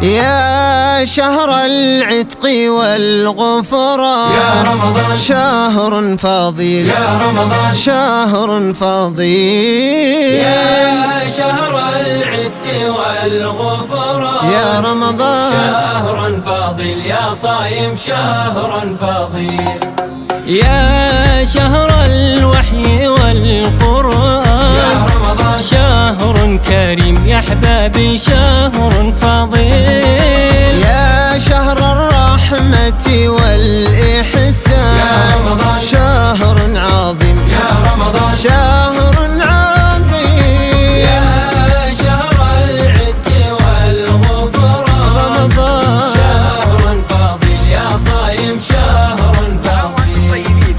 يا شهر العتق والغفران يا رمضان شهر فضيل يا رمضان شهر فضيل يا شهر العتق والغفران يا رمضان شهر فضيل يا صايم شهر فضيل يا شهر الوحي والقرآن يا رمضان شهر كريم يا أحبابي شهر فضيل يا شهر الرحمة والإحسان يا رمضان شهر عظيم يا رمضان شهر عظيم يا شهر العتق والغفران رمضان شهر فضيل يا صايم شهر فضيل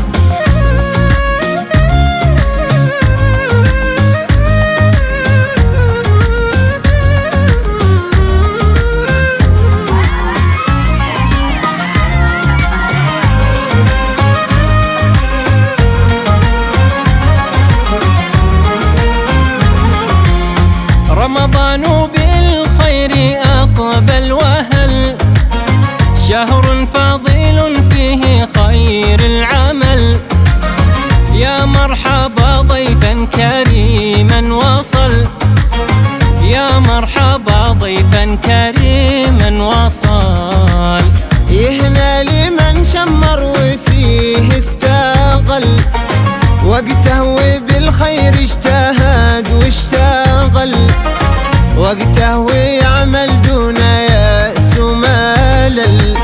رمضان بالخير أقبل وهل شهر فضيل فيه خير العمل يا مرحبا ضيفا كريما وصل يا مرحبا ضيفا كريما وصل يهنى لمن شمر وفيه استقل وقته وبالخير اجتهد واشتغل وقته ويعمل دون يأس وملل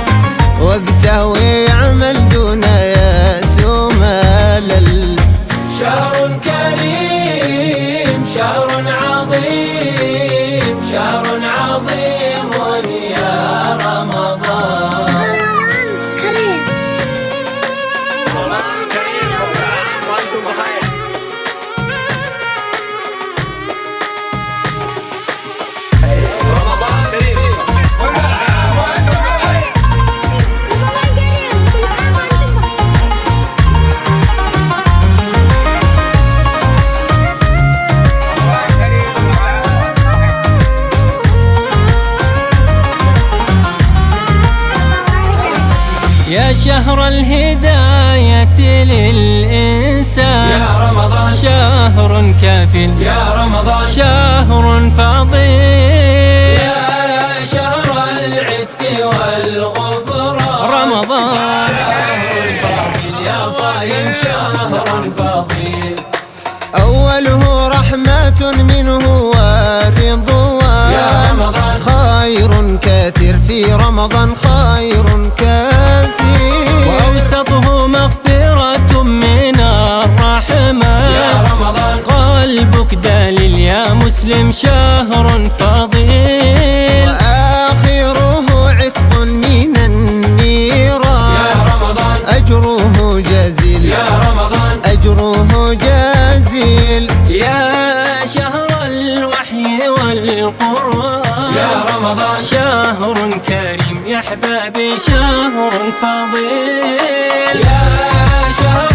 وقته ويعمل دون يأس وملل شهر كريم شهر عظيم شهر عظيم يا رمضان يا شهر الهداية للإنسان يا رمضان شهر كافل يا رمضان شهر فضيل يا شهر العتق والغفران رمضان شهر فضيل يا صايم شهر فضيل أوله رحمة منه ورضوان يا رمضان خير كثير في رمضان خير كثير وأوسطه مغفرة من الرحمن يا رمضان قلبك دليل يا مسلم شهر فضيل وآخره عتق من النيران يا رمضان أجره جزيل يا رمضان أجره جزيل يا شهر الوحي والقرآن يا رمضان شهر كريم يا أحبابي شهر فضيل يا شهر